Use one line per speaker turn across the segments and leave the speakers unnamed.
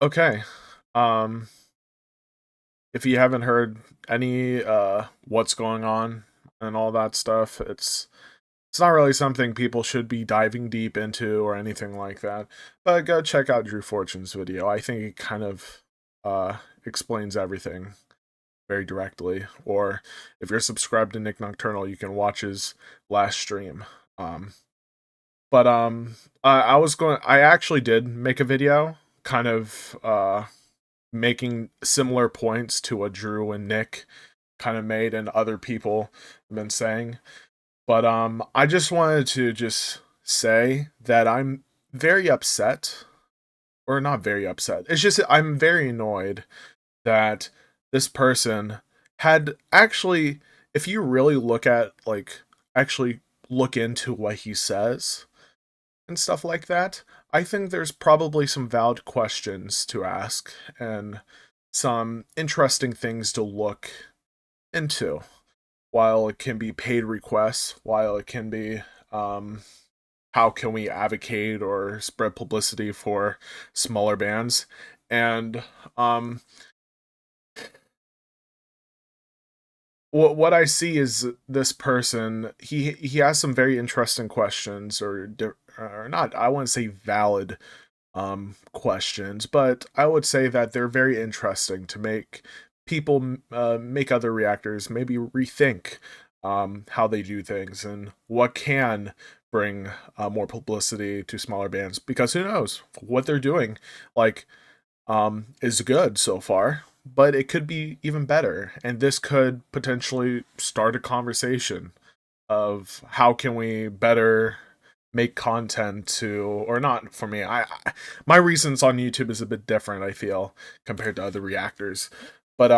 Okay. Um, if you haven't heard any what's going on and all that stuff, it's not really something people should be diving deep into or anything like that. But go check out Drew Fortune's video. I think it kind of explains everything very directly. Or if you're subscribed to Nick Nocturnal, you can watch his last stream. Um, I actually did make a video kind of making similar points to what Drew and Nick kind of made and other people have been saying. But I just wanted to just say that I'm very upset, or not very upset. It's just I'm very annoyed that this person had actually, if you really look at actually look into what he says and stuff like that, I think there's probably some valid questions to ask and some interesting things to look into. While it can be paid requests, while it can be how can we advocate or spread publicity for smaller bands, and um, what I see is this person. He has some very interesting questions, or not. I wouldn't say valid questions, but I would say that they're very interesting to make people make other reactors maybe rethink how they do things and what can bring more publicity to smaller bands, because who knows what they're doing like is good so far, but it could be even better, and this could potentially start a conversation of how can we better make content to, or not for me. My reasons on YouTube is a bit different, I feel, compared to other reactors. But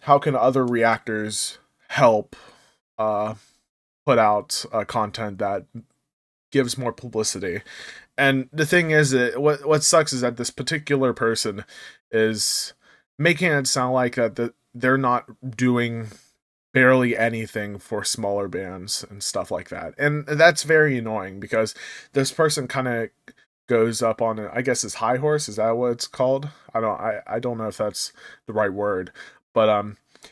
how can other reactors help uh put out content that gives more publicity? And the thing is that what sucks is that this particular person is making it sound like they're not doing barely anything for smaller bands and stuff like that. And that's very annoying because this person kind of goes up on I guess his high horse, is that what it's called? I don't know if that's the right word. But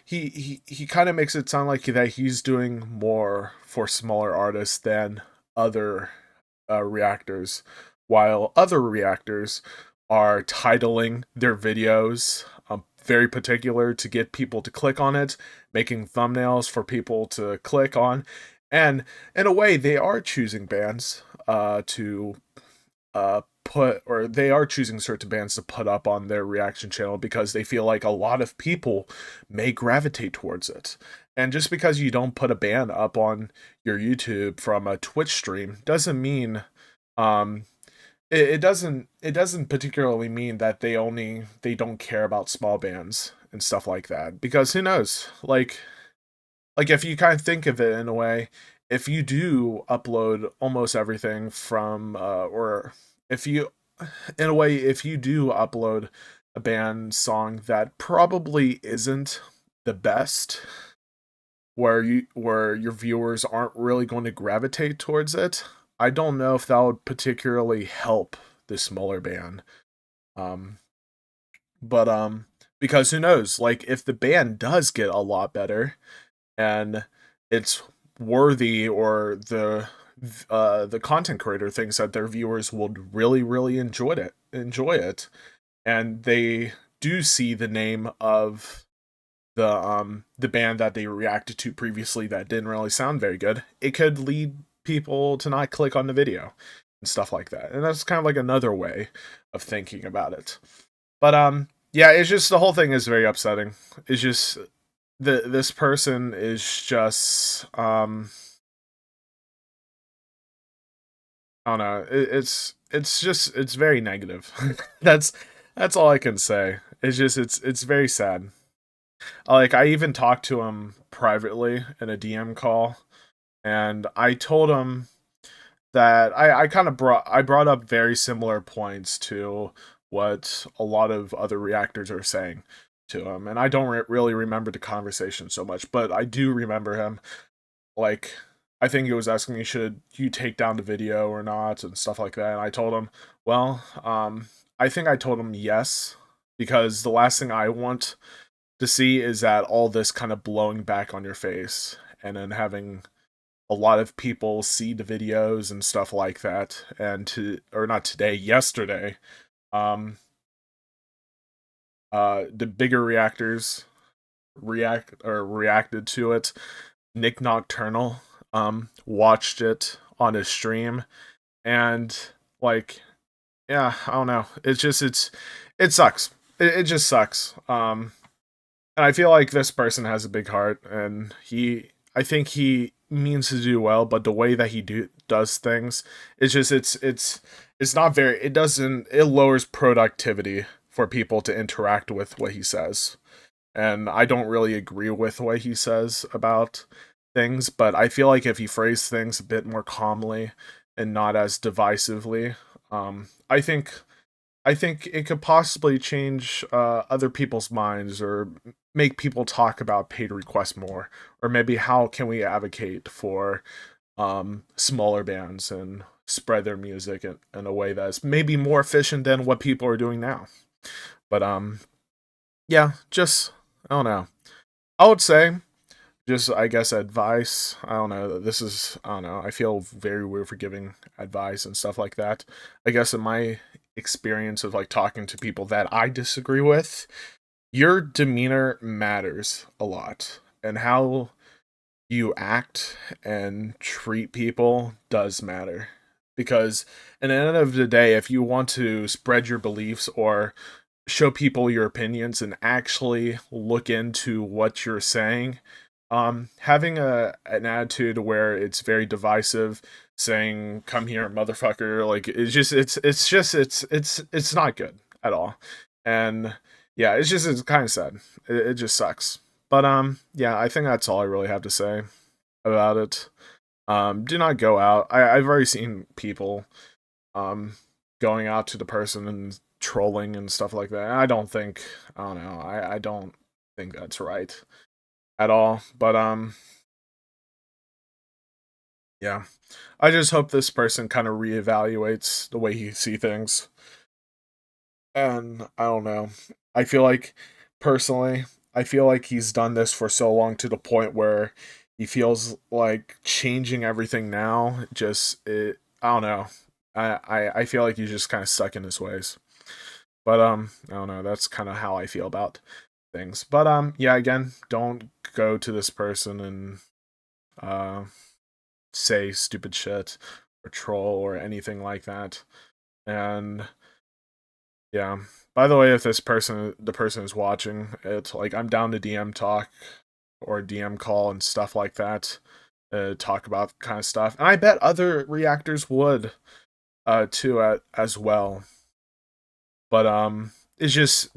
he kind of makes it sound like that he's doing more for smaller artists than other reactors, while other reactors are titling their videos very particular to get people to click on it, making thumbnails for people to click on, and in a way, they are choosing bands to put, or they are choosing certain bands to put up on their reaction channel because they feel like a lot of people may gravitate towards it. And just because you don't put a band up on your YouTube from a Twitch stream doesn't mean um it doesn't particularly mean that they don't care about small bands and stuff like that, because who knows, like if you kind of think of it in a way, if you do upload almost everything from or if you in a way, if you do upload a band song that probably isn't the best, where your viewers aren't really going to gravitate towards it, I don't know if that would particularly help the smaller band. Um, but because who knows? Like if the band does get a lot better and it's worthy, or the content creator thinks that their viewers would really enjoy it, and they do see the name of the band that they reacted to previously that didn't really sound very good, it could lead people to not click on the video and stuff like that. And that's kind of like another way of thinking about it. But yeah, it's just the whole thing is very upsetting. It's just this person is just I don't know. It's just it's very negative. that's that's all I can say. It's just it's very sad. Like I even talked to him privately in a DM call, and I told him that I kind of brought up very similar points to what a lot of other reactors are saying to him, and I don't really remember the conversation so much, but I do remember him, like, I think he was asking me, should you take down the video or not, and stuff like that. And I told him, well, I think I told him yes, because the last thing I want to see is that all this kind of blowing back on your face and then having a lot of people see the videos and stuff like that. And or not today, yesterday, um the bigger reactors reacted to it. Nick Nocturnal watched it on his stream, and like, yeah, I don't know. It sucks. It just sucks. And I feel like this person has a big heart, and I think he means to do well, but the way that he does things, it's not very. It lowers productivity for people to interact with what he says, and I don't really agree with what he says about things, but I feel like if he phrased things a bit more calmly and not as divisively, I think it could possibly change other people's minds or make people talk about paid requests more, or maybe how can we advocate for smaller bands and spread their music in a way that's maybe more efficient than what people are doing now. But yeah, just I don't know. I would say just I guess advice. I don't know. This is I don't know. I feel very weird for giving advice and stuff like that. I guess in my experience of like talking to people that I disagree with, your demeanor matters a lot, and how you act and treat people does matter. Because at the end of the day, if you want to spread your beliefs or show people your opinions and actually look into what you're saying, having an attitude where it's very divisive, saying "come here, motherfucker," like it's not good at all. And yeah, it's kind of sad. It just sucks. But yeah, I think that's all I really have to say about it. Do not go out. I've already seen people um going out to the person and trolling and stuff like that. I don't know. I don't think that's right at all. But yeah. I just hope this person kind of reevaluates the way he see things. And I don't know. I feel like personally, I feel like he's done this for so long to the point where he feels like changing everything now I don't know. I feel like he's just kind of stuck in his ways. But I don't know, that's kind of how I feel about things. But yeah, again, don't go to this person and uh say stupid shit or troll or anything like that. And yeah. By the way, if the person is watching, it's like I'm down to DM talk or DM call and stuff like that. Talk about kind of stuff. And I bet other reactors would too as well. But it's just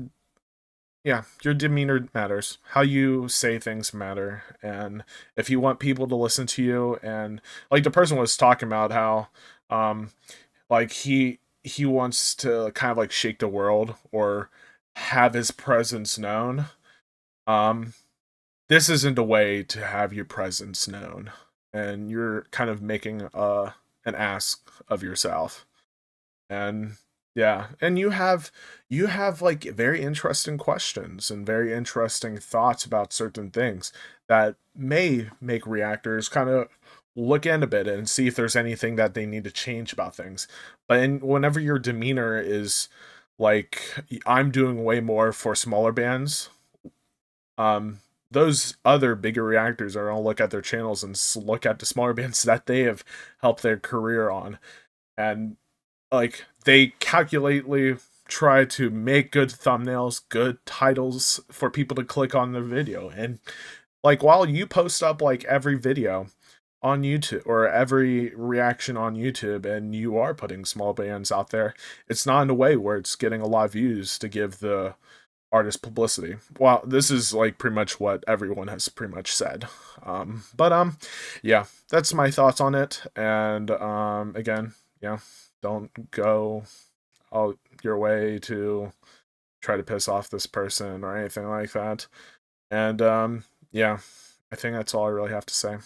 yeah, your demeanor matters. How you say things matter. And if you want people to listen to you, and like the person was talking about how um like he wants to kind of like shake the world or have his presence known. Um this isn't a way to have your presence known. And you're kind of making an ask of yourself. And yeah, and you have like very interesting questions and very interesting thoughts about certain things that may make reactors kind of look in a bit and see if there's anything that they need to change about things. Whenever your demeanor is like I'm doing way more for smaller bands, um those other bigger reactors are gonna look at their channels and look at the smaller bands that they have helped their career on, and like they calculately try to make good thumbnails, good titles for people to click on the video. And like while you post up like every video on YouTube or every reaction on YouTube and you are putting small bands out there, it's not in a way where it's getting a lot of views to give the artist publicity. Well, this is like pretty much what everyone has pretty much said. But yeah, that's my thoughts on it. And again, yeah, don't go out your way to try to piss off this person or anything like that. And yeah, I think that's all I really have to say.